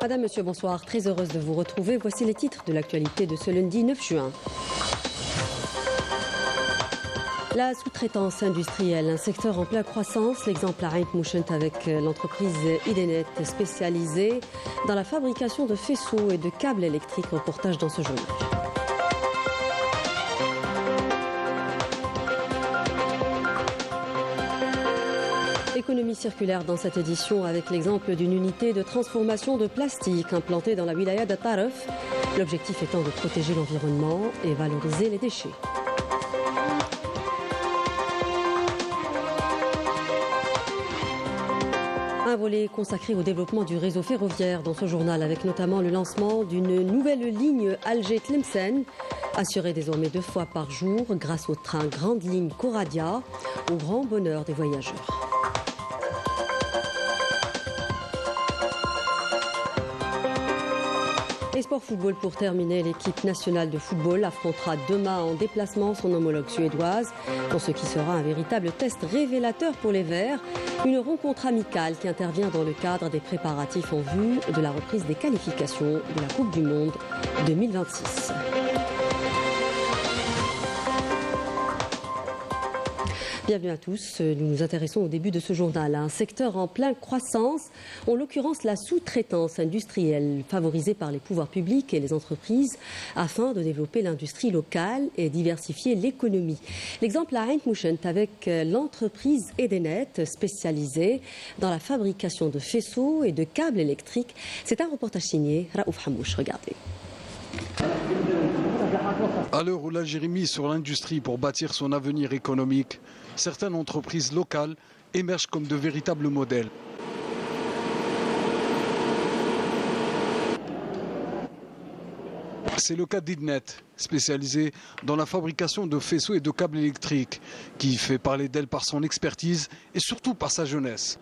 Madame, Monsieur, bonsoir. Très heureuse de vous retrouver. Voici les titres de l'actualité de ce lundi 9 juin. La sous-traitance industrielle, un secteur en pleine croissance. L'exemple à Rhein-Mouchent avec l'entreprise Idenet spécialisée dans la fabrication de faisceaux et de câbles électriques. Reportage dans ce journal. Économie circulaire dans cette édition avec l'exemple d'une unité de transformation de plastique implantée dans la wilaya de Taref. L'objectif étant de protéger l'environnement et valoriser les déchets. Un volet consacré au développement du réseau ferroviaire dans ce journal avec notamment le lancement d'une nouvelle ligne Alger-Tlemcen, assurée désormais 2 fois par jour grâce au train Grande Ligne Coradia, au grand bonheur des voyageurs. Et sport football pour terminer, l'équipe nationale de football affrontera demain en déplacement son homologue suédoise dans ce qui sera un véritable test révélateur pour les Verts. Une rencontre amicale qui intervient dans le cadre des préparatifs en vue de la reprise des qualifications de la Coupe du Monde 2026. Bienvenue à tous. Nous nous intéressons au début de ce journal à un secteur en pleine croissance, en l'occurrence la sous-traitance industrielle favorisée par les pouvoirs publics et les entreprises afin de développer l'industrie locale et diversifier l'économie. L'exemple à Rhein-Mouchent avec l'entreprise Idenet spécialisée dans la fabrication de faisceaux et de câbles électriques. C'est un reportage signé Raouf Hamouche. Regardez. À l'heure où l'Algérie mise sur l'industrie pour bâtir son avenir économique, certaines entreprises locales émergent comme de véritables modèles. C'est le cas d'Idnet, spécialisé dans la fabrication de faisceaux et de câbles électriques, qui fait parler d'elle par son expertise et surtout par sa jeunesse.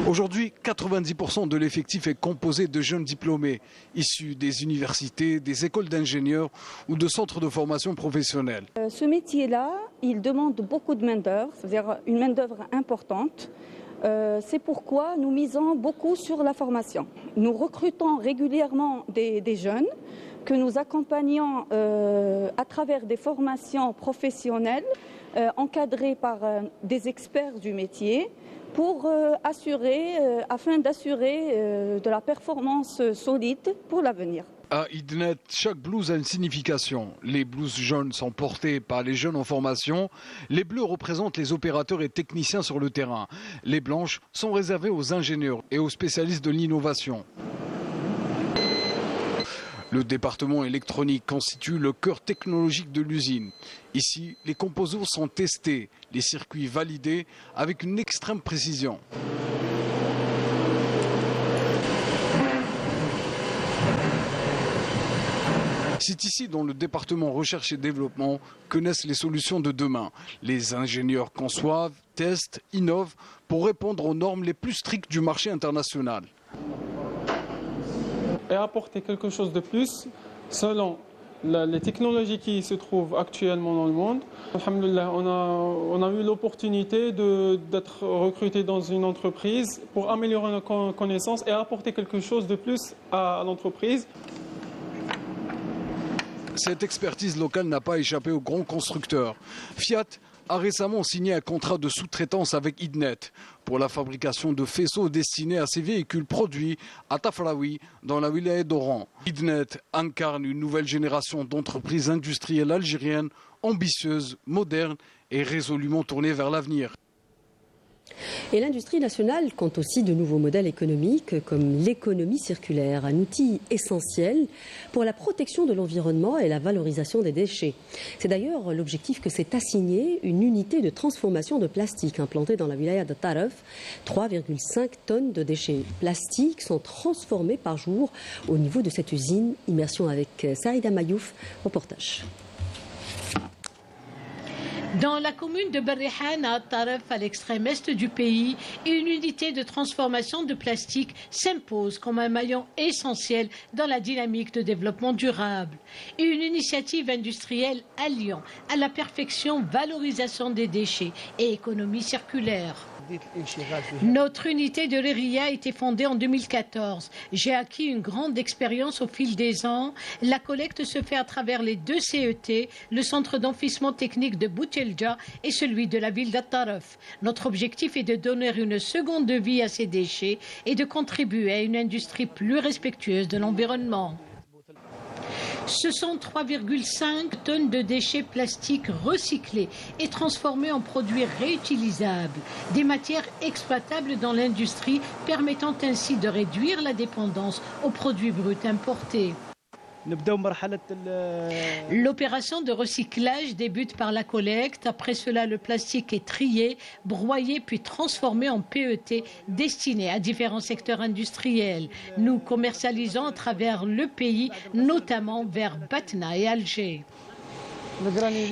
Aujourd'hui, 90% de l'effectif est composé de jeunes diplômés, issus des universités, des écoles d'ingénieurs ou de centres de formation professionnelle. Ce métier-là, il demande beaucoup de main-d'œuvre, c'est-à-dire une main-d'œuvre importante. C'est pourquoi nous misons beaucoup sur la formation. Nous recrutons régulièrement des jeunes que nous accompagnons à travers des formations professionnelles encadrées par des experts du métier afin d'assurer de la performance solide pour l'avenir. À Idnet, chaque blouse a une signification. Les blouses jaunes sont portées par les jeunes en formation. Les bleus représentent les opérateurs et techniciens sur le terrain. Les blanches sont réservées aux ingénieurs et aux spécialistes de l'innovation. Le département électronique constitue le cœur technologique de l'usine. Ici, les composants sont testés, les circuits validés avec une extrême précision. C'est ici, dans le département recherche et développement, que naissent les solutions de demain. Les ingénieurs conçoivent, testent, innovent pour répondre aux normes les plus strictes du marché international. Et apporter quelque chose de plus selon les technologies qui se trouvent actuellement dans le monde. Alhamdoulilah, on a eu l'opportunité d'être recruté dans une entreprise pour améliorer nos connaissances et apporter quelque chose de plus à l'entreprise. Cette expertise locale n'a pas échappé aux grands constructeurs. Fiat a récemment signé un contrat de sous-traitance avec Idnet pour la fabrication de faisceaux destinés à ces véhicules produits à Tafraoui, dans la wilaya d'Oran. Idnet incarne une nouvelle génération d'entreprises industrielles algériennes ambitieuses, modernes et résolument tournées vers l'avenir. Et l'industrie nationale compte aussi de nouveaux modèles économiques comme l'économie circulaire, un outil essentiel pour la protection de l'environnement et la valorisation des déchets. C'est d'ailleurs l'objectif que s'est assigné une unité de transformation de plastique implantée dans la wilaya de Taref. 3,5 tonnes de déchets plastiques sont transformés par jour au niveau de cette usine. Immersion avec Saïda Mayouf, reportage. Dans la commune de Berrihan, à Taref, à l'extrême est du pays, une unité de transformation de plastique s'impose comme un maillon essentiel dans la dynamique de développement durable. Une initiative industrielle alliant à la perfection valorisation des déchets et économie circulaire. Notre unité de l'ERIA a été fondée en 2014. J'ai acquis une grande expérience au fil des ans. La collecte se fait à travers les 2 CET, le centre d'enfouissement technique de Boutelja et celui de la ville d'At-Tarf. Notre objectif est de donner une seconde vie à ces déchets et de contribuer à une industrie plus respectueuse de l'environnement. Ce sont 3,5 tonnes de déchets plastiques recyclés et transformés en produits réutilisables, des matières exploitables dans l'industrie permettant ainsi de réduire la dépendance aux produits bruts importés. L'opération de recyclage débute par la collecte. Après cela, le plastique est trié, broyé puis transformé en PET destiné à différents secteurs industriels. Nous commercialisons à travers le pays, notamment vers Batna et Alger.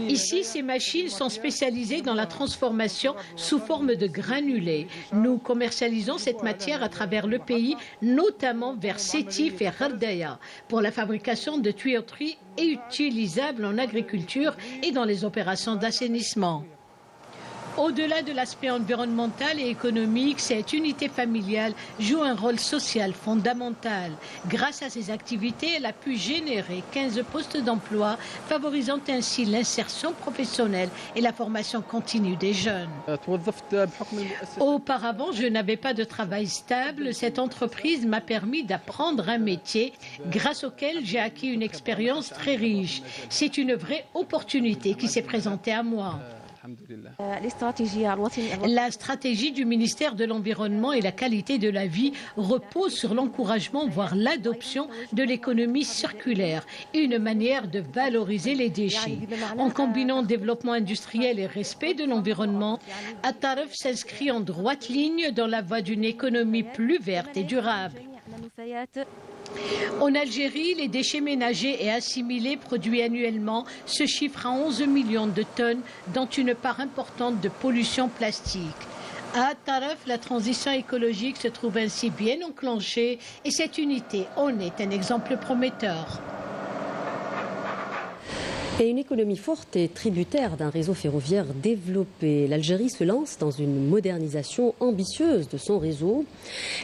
Ici, ces machines sont spécialisées dans la transformation sous forme de granulés. Nous commercialisons cette matière à travers le pays, notamment vers Sétif et Ghardaya, pour la fabrication de tuyauteries et utilisables en agriculture et dans les opérations d'assainissement. Au-delà de l'aspect environnemental et économique, cette unité familiale joue un rôle social fondamental. Grâce à ses activités, elle a pu générer 15 postes d'emploi, favorisant ainsi l'insertion professionnelle et la formation continue des jeunes. Auparavant, je n'avais pas de travail stable. Cette entreprise m'a permis d'apprendre un métier grâce auquel j'ai acquis une expérience très riche. C'est une vraie opportunité qui s'est présentée à moi. La stratégie du ministère de l'Environnement et la qualité de la vie repose sur l'encouragement, voire l'adoption de l'économie circulaire, une manière de valoriser les déchets. En combinant développement industriel et respect de l'environnement, At-Tarf s'inscrit en droite ligne dans la voie d'une économie plus verte et durable. En Algérie, les déchets ménagers et assimilés produits annuellement se chiffrent à 11 millions de tonnes, dont une part importante de pollution plastique. À At-Tarf, la transition écologique se trouve ainsi bien enclenchée et cette unité en est un exemple prometteur. Et une économie forte est tributaire d'un réseau ferroviaire développé. L'Algérie se lance dans une modernisation ambitieuse de son réseau.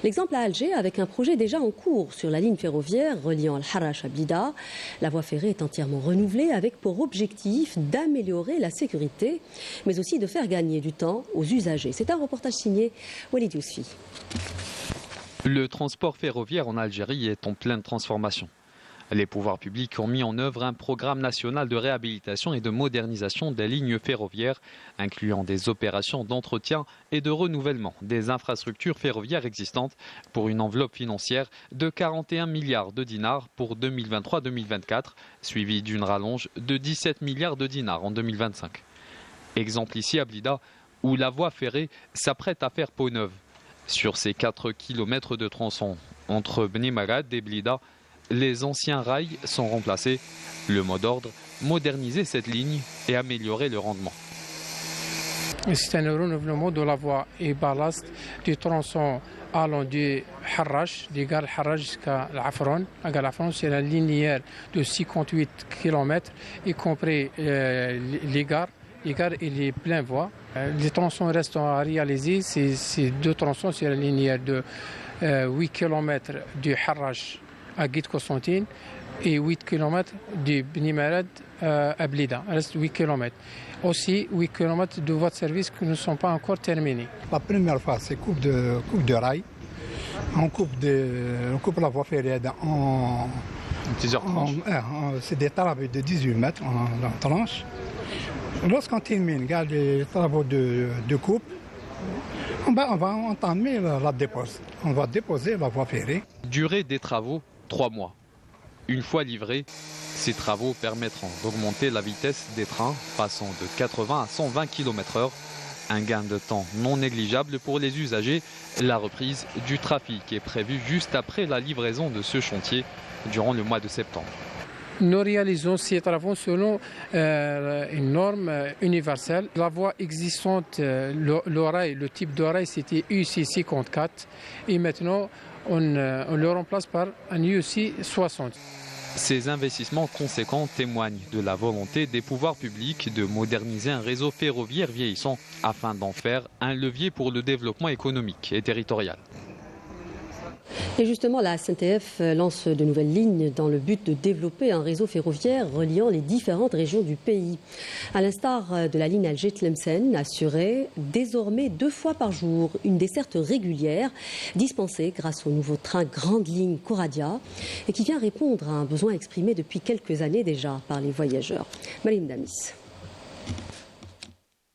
L'exemple à Alger avec un projet déjà en cours sur la ligne ferroviaire reliant Al-Harrach à Blida. La voie ferrée est entièrement renouvelée avec pour objectif d'améliorer la sécurité, mais aussi de faire gagner du temps aux usagers. C'est un reportage signé Walid Yousfi. Le transport ferroviaire en Algérie est en pleine transformation. Les pouvoirs publics ont mis en œuvre un programme national de réhabilitation et de modernisation des lignes ferroviaires, incluant des opérations d'entretien et de renouvellement des infrastructures ferroviaires existantes pour une enveloppe financière de 41 milliards de dinars pour 2023-2024, suivie d'une rallonge de 17 milliards de dinars en 2025. Exemple ici à Blida, où la voie ferrée s'apprête à faire peau neuve. Sur ces 4 km de tronçon entre Bni Magad et Blida, les anciens rails sont remplacés. Le mot d'ordre, moderniser cette ligne et améliorer le rendement. C'est un renouvellement de la voie et ballast du tronçon allant du Harrach, du gare Harrach jusqu'à l'Afron. La gare Afron, c'est la linéaire de 58 km, y compris les gares et les pleins voies. Les tronçons restent à réaliser. Ces 2 tronçons, c'est la linéaire de 8 km du Harrach à Guide Constantine et 8 km de Bni Magad à Blida. Il reste 8 km. Aussi 8 km de voies de service qui ne sont pas encore terminées. La première phase, c'est coupe de rail. On coupe la voie ferrée en plusieurs tranches. C'est des travaux de 18 mètres en tranche. Lorsqu'on termine les travaux de coupe, on va entamer la dépose. On va déposer la voie ferrée. Durée des travaux, 3 mois. Une fois livrés, ces travaux permettront d'augmenter la vitesse des trains, passant de 80 à 120 km/h. Un gain de temps non négligeable pour les usagers. La reprise du trafic est prévue juste après la livraison de ce chantier, durant le mois de septembre. Nous réalisons ces travaux selon une norme universelle. La voie existante, le type d'oreille, c'était UC 54 et maintenant on le remplace par un UC 60. Ces investissements conséquents témoignent de la volonté des pouvoirs publics de moderniser un réseau ferroviaire vieillissant afin d'en faire un levier pour le développement économique et territorial. Et justement, la SNTF lance de nouvelles lignes dans le but de développer un réseau ferroviaire reliant les différentes régions du pays. À l'instar de la ligne Alger-Tlemcen, assurée désormais 2 fois par jour, une desserte régulière dispensée grâce au nouveau train Grande Ligne Coradia et qui vient répondre à un besoin exprimé depuis quelques années déjà par les voyageurs. Marine Damis.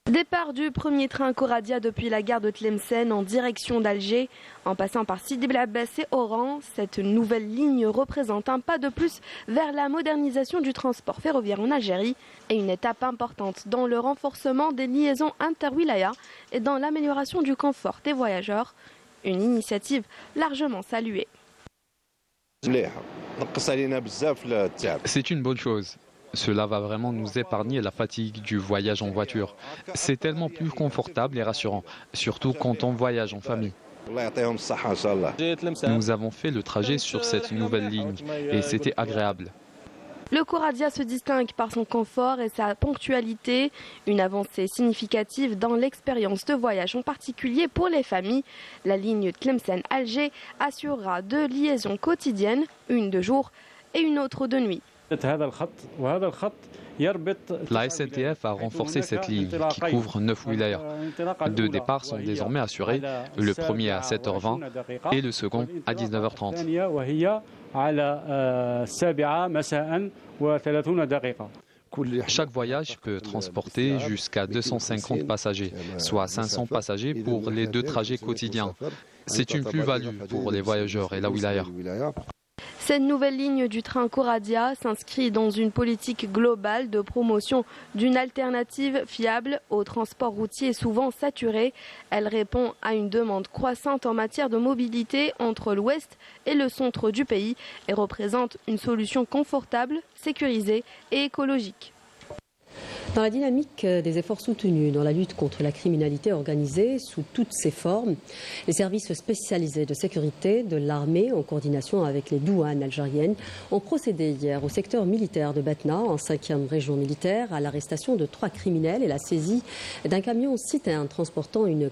Départ du premier train Coradia depuis la gare de Tlemcen en direction d'Alger. En passant par Sidi Bel Abbas et Oran, cette nouvelle ligne représente un pas de plus vers la modernisation du transport ferroviaire en Algérie et une étape importante dans le renforcement des liaisons inter-wilaya et dans l'amélioration du confort des voyageurs. Une initiative largement saluée. C'est une bonne chose. Cela va vraiment nous épargner la fatigue du voyage en voiture. C'est tellement plus confortable et rassurant, surtout quand on voyage en famille. Nous avons fait le trajet sur cette nouvelle ligne et c'était agréable. Le Coradia se distingue par son confort et sa ponctualité, une avancée significative dans l'expérience de voyage, en particulier pour les familles. La ligne Tlemcen-Alger assurera 2 liaisons quotidiennes, une de jour et une autre de nuit. La SNTF a renforcé cette ligne qui couvre 9 wilayas. 2 départs sont désormais assurés, le premier à 7h20 et le second à 19h30. Chaque voyage peut transporter jusqu'à 250 passagers, soit 500 passagers pour les 2 trajets quotidiens. C'est une plus-value pour les voyageurs et la wilaya. Cette nouvelle ligne du train Coradia s'inscrit dans une politique globale de promotion d'une alternative fiable au transport routier souvent saturé. Elle répond à une demande croissante en matière de mobilité entre l'ouest et le centre du pays et représente une solution confortable, sécurisée et écologique. Dans la dynamique des efforts soutenus dans la lutte contre la criminalité organisée sous toutes ses formes, les services spécialisés de sécurité de l'armée, en coordination avec les douanes algériennes, ont procédé hier au secteur militaire de Batna, en 5e région militaire, à l'arrestation de 3 criminels et la saisie d'un camion citerne transportant une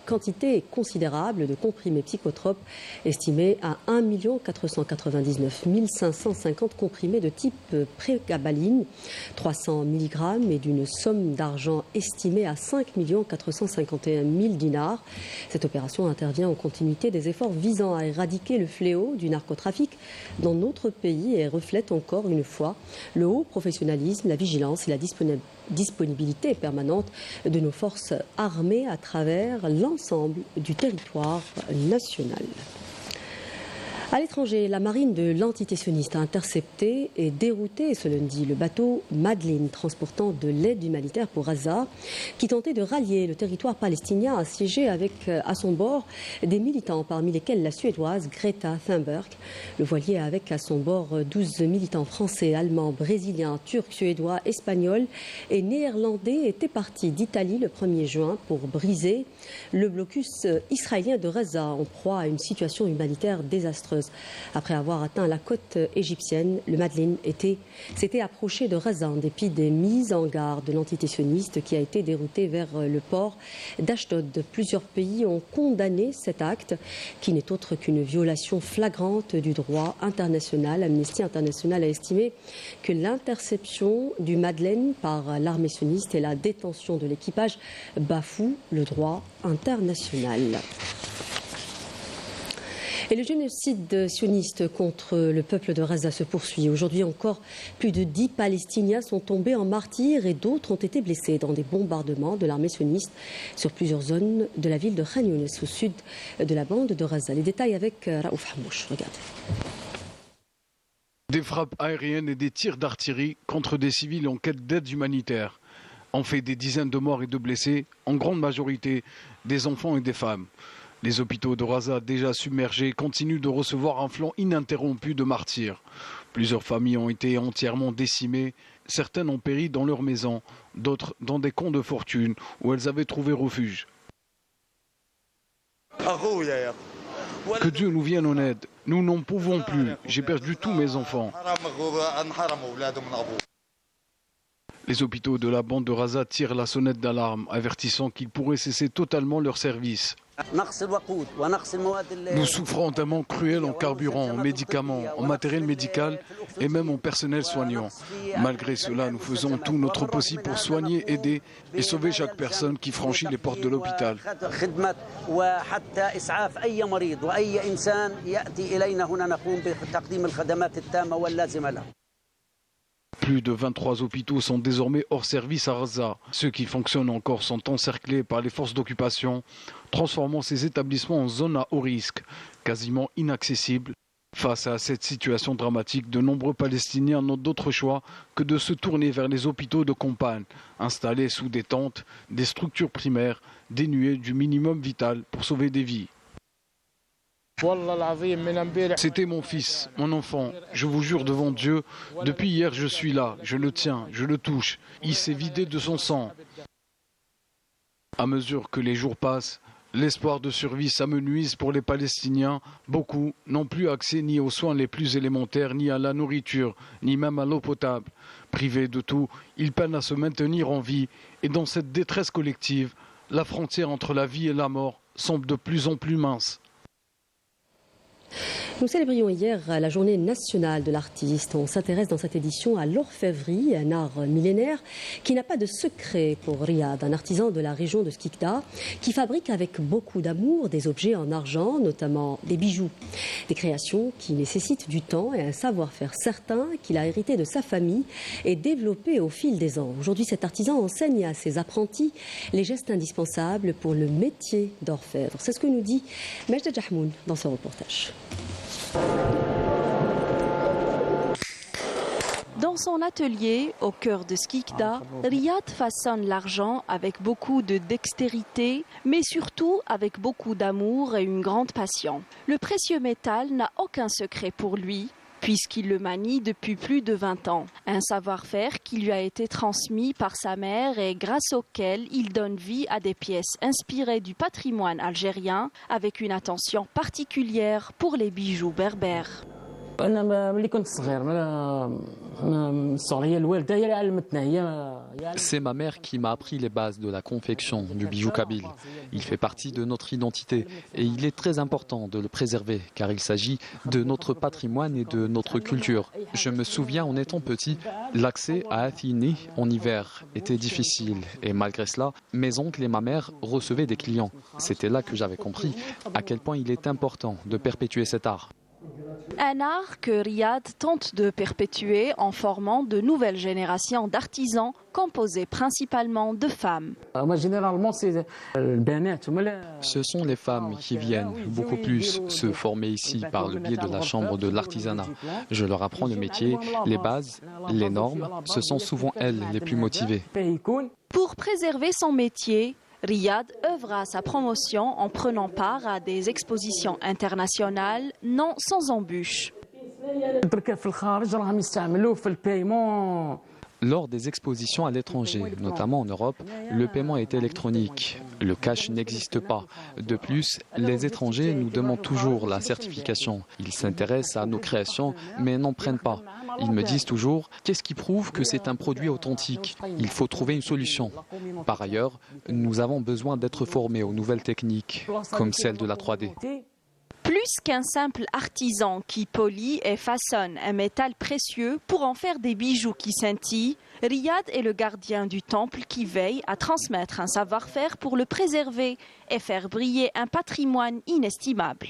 quantité considérable de comprimés psychotropes estimés à 1 499 550 comprimés de type prégabaline, 300 mg et d'une somme d'argent estimée à 5 451 000 dinars. Cette opération intervient en continuité des efforts visant à éradiquer le fléau du narcotrafic dans notre pays et reflète encore une fois le haut professionnalisme, la vigilance et la disponibilité permanente de nos forces armées à travers l'ensemble du territoire national. À l'étranger, la marine de l'entité sioniste a intercepté et dérouté ce lundi le bateau Madeleine transportant de l'aide humanitaire pour Gaza qui tentait de rallier le territoire palestinien assiégé avec à son bord des militants parmi lesquels la Suédoise Greta Thunberg. Le voilier avec à son bord 12 militants français, allemands, brésiliens, turcs, suédois, espagnols et néerlandais était parti d'Italie le 1er juin pour briser le blocus israélien de Gaza en proie à une situation humanitaire désastreuse. Après avoir atteint la côte égyptienne, le Madeleine s'était approché de Gaza en dépit des mises en garde de l'entité sioniste qui a été déroutée vers le port d'Ashdod. Plusieurs pays ont condamné cet acte qui n'est autre qu'une violation flagrante du droit international. Amnesty International a estimé que l'interception du Madeleine par l'armée sioniste et la détention de l'équipage bafouent le droit international. Et le génocide sioniste contre le peuple de Gaza se poursuit. Aujourd'hui encore, plus de 10 Palestiniens sont tombés en martyrs et d'autres ont été blessés dans des bombardements de l'armée sioniste sur plusieurs zones de la ville de Khan Younes, au sud de la bande de Gaza. Les détails avec Raouf Hamouche. Regardez. Des frappes aériennes et des tirs d'artillerie contre des civils en quête d'aide humanitaire ont fait des dizaines de morts et de blessés, en grande majorité des enfants et des femmes. Les hôpitaux de Gaza, déjà submergés, continuent de recevoir un flot ininterrompu de martyrs. Plusieurs familles ont été entièrement décimées. Certaines ont péri dans leurs maisons, d'autres dans des camps de fortune où elles avaient trouvé refuge. Que Dieu nous vienne en aide. Nous n'en pouvons plus. J'ai perdu tous mes enfants. Les hôpitaux de la bande de Raza tirent la sonnette d'alarme, avertissant qu'ils pourraient cesser totalement leur service. Nous souffrons d'un manque cruel en carburant, en médicaments, en matériel médical et même en personnel soignant. Malgré cela, nous faisons tout notre possible pour soigner, aider et sauver chaque personne qui franchit les portes de l'hôpital. Plus de 23 hôpitaux sont désormais hors service à Raza. Ceux qui fonctionnent encore sont encerclés par les forces d'occupation, transformant ces établissements en zones à haut risque, quasiment inaccessibles. Face à cette situation dramatique, de nombreux Palestiniens n'ont d'autre choix que de se tourner vers les hôpitaux de campagne, installés sous des tentes, des structures primaires, dénuées du minimum vital pour sauver des vies. C'était mon fils, mon enfant. Je vous jure devant Dieu, depuis hier je suis là, je le tiens, je le touche. Il s'est vidé de son sang. À mesure que les jours passent, l'espoir de survie s'amenuise pour les Palestiniens. Beaucoup n'ont plus accès ni aux soins les plus élémentaires, ni à la nourriture, ni même à l'eau potable. Privés de tout, ils peinent à se maintenir en vie. Et dans cette détresse collective, la frontière entre la vie et la mort semble de plus en plus mince. Nous célébrions hier la journée nationale de l'artiste. On s'intéresse dans cette édition à l'orfèvrerie, un art millénaire qui n'a pas de secret pour Riyad, un artisan de la région de Skikda qui fabrique avec beaucoup d'amour des objets en argent, notamment des bijoux. Des créations qui nécessitent du temps et un savoir-faire certain qu'il a hérité de sa famille et développé au fil des ans. Aujourd'hui, cet artisan enseigne à ses apprentis les gestes indispensables pour le métier d'orfèvre. C'est ce que nous dit Majda Jahmoun dans ce reportage. Dans son atelier, au cœur de Skikda, Riyad façonne l'argent avec beaucoup de dextérité, mais surtout avec beaucoup d'amour et une grande passion. Le précieux métal n'a aucun secret pour lui, puisqu'il le manie depuis plus de 20 ans. Un savoir-faire qui lui a été transmis par sa mère et grâce auquel il donne vie à des pièces inspirées du patrimoine algérien, avec une attention particulière pour les bijoux berbères. C'est ma mère qui m'a appris les bases de la confection du bijou kabyle. Il fait partie de notre identité et il est très important de le préserver car il s'agit de notre patrimoine et de notre culture. Je me souviens en étant petit, l'accès à Athini en hiver était difficile et malgré cela, mes oncles et ma mère recevaient des clients. C'était là que j'avais compris à quel point il est important de perpétuer cet art. Un art que Riyad tente de perpétuer en formant de nouvelles générations d'artisans composés principalement de femmes. Ce sont les femmes qui viennent beaucoup plus se former ici par le biais de la chambre de l'artisanat. Je leur apprends le métier, les bases, les normes. Ce sont souvent elles les plus motivées. Pour préserver son métier, Riyad œuvre à sa promotion en prenant part à des expositions internationales, non sans embûches. Lors des expositions à l'étranger, notamment en Europe, le paiement est électronique. Le cash n'existe pas. De plus, les étrangers nous demandent toujours la certification. Ils s'intéressent à nos créations, mais n'en prennent pas. Ils me disent toujours « Qu'est-ce qui prouve que c'est un produit authentique ?» Il faut trouver une solution. Par ailleurs, nous avons besoin d'être formés aux nouvelles techniques, comme celle de la 3D. Plus qu'un simple artisan qui polit et façonne un métal précieux pour en faire des bijoux qui scintillent, Riyad est le gardien du temple qui veille à transmettre un savoir-faire pour le préserver et faire briller un patrimoine inestimable.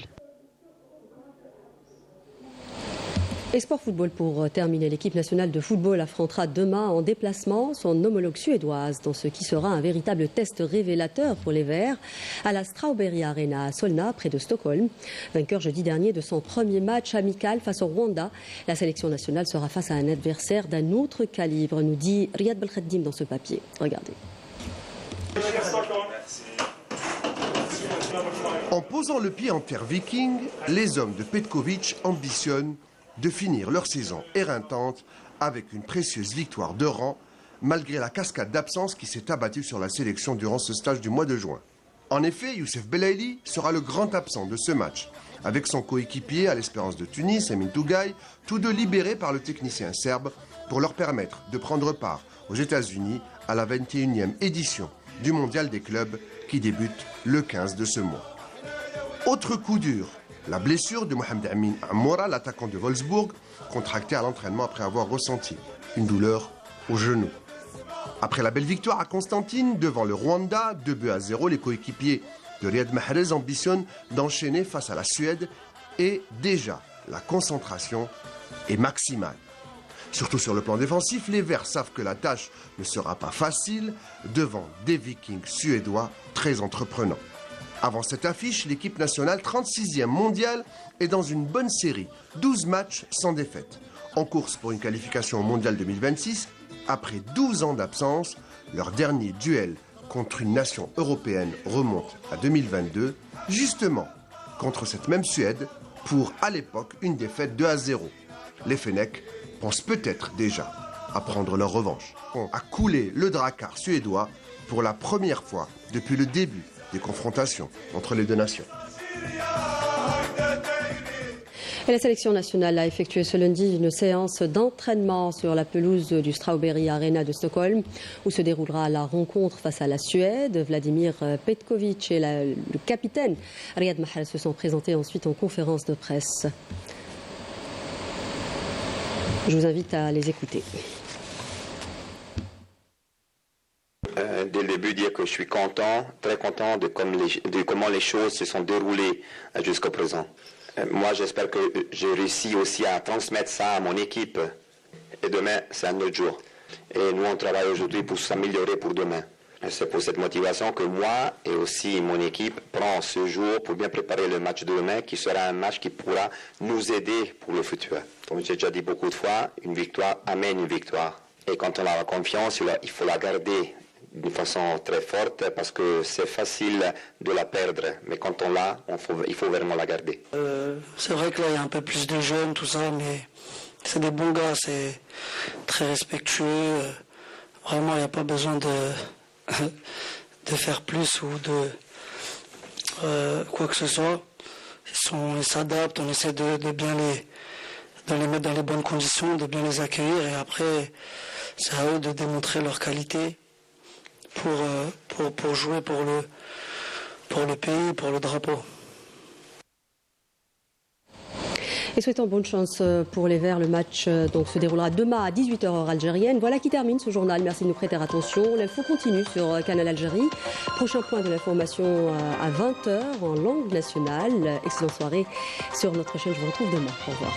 Et sport football pour terminer. L'équipe nationale de football affrontera demain en déplacement son homologue suédoise dans ce qui sera un véritable test révélateur pour les Verts à la Strawberry Arena à Solna, près de Stockholm. Vainqueur jeudi dernier de son premier match amical face au Rwanda, la sélection nationale sera face à un adversaire d'un autre calibre, nous dit Riyad Belkhaddim dans ce papier. Regardez. En posant le pied en terre viking, les hommes de Petkovic ambitionnent de finir leur saison éreintante avec une précieuse victoire de rang, malgré la cascade d'absence qui s'est abattue sur la sélection durant ce stage du mois de juin. En effet, Youssef Belaïli sera le grand absent de ce match, avec son coéquipier à l'Espérance de Tunis, Emin Tougaï, tous deux libérés par le technicien serbe pour leur permettre de prendre part aux États-Unis à la 21e édition du Mondial des clubs qui débute le 15 de ce mois. Autre coup dur, la blessure de Mohamed Amin Amoura, l'attaquant de Wolfsburg, contracté à l'entraînement après avoir ressenti une douleur au genou. Après la belle victoire à Constantine devant le Rwanda, 2-0, les coéquipiers de Riyad Mahrez ambitionnent d'enchaîner face à la Suède et déjà la concentration est maximale. Surtout sur le plan défensif, les Verts savent que la tâche ne sera pas facile devant des Vikings suédois très entreprenants. Avant cette affiche, l'équipe nationale 36e mondiale est dans une bonne série, 12 matchs sans défaite. En course pour une qualification au Mondial 2026, après 12 ans d'absence, leur dernier duel contre une nation européenne remonte à 2022, justement contre cette même Suède, pour à l'époque une défaite 2-0. Les Fennecs pensent peut-être déjà à prendre leur revanche. On a coulé le Drakkar suédois pour la première fois depuis le début des confrontations entre les deux nations. Et la sélection nationale a effectué ce lundi une séance d'entraînement sur la pelouse du Strawberry Arena de Stockholm, où se déroulera la rencontre face à la Suède. Vladimir Petkovic et le capitaine Riyad Mahrez se sont présentés ensuite en conférence de presse. Je vous invite à les écouter. Dès le début, dire que je suis content, très content de comment les choses se sont déroulées jusqu'au présent. Moi, j'espère que j'ai réussi aussi à transmettre ça à mon équipe. Et demain, c'est un autre jour. Et nous, on travaille aujourd'hui pour s'améliorer pour demain. C'est pour cette motivation que moi et aussi mon équipe prend ce jour pour bien préparer le match de demain, qui sera un match qui pourra nous aider pour le futur. Comme j'ai déjà dit beaucoup de fois, une victoire amène une victoire. Et quand on a la confiance, il faut la garder d'une façon très forte, parce que c'est facile de la perdre, mais quand on l'a, il faut vraiment la garder. C'est vrai que là il y a un peu plus de jeunes, tout ça, mais c'est des bons gars, c'est très respectueux. Vraiment, il n'y a pas besoin de faire plus ou de quoi que ce soit. Ils s'adaptent, on essaie de bien les mettre dans les bonnes conditions, de bien les accueillir, et après c'est à eux de démontrer leur qualité pour jouer pour le pays, pour le drapeau. Et souhaitons bonne chance pour les Verts. Le match donc se déroulera demain à 18h heure algérienne. Voilà qui termine ce journal. Merci de nous prêter attention. L'info continue sur Canal Algérie. Prochain point de l'information à 20h en langue nationale. Excellente soirée sur notre chaîne. Je vous retrouve demain. Au revoir.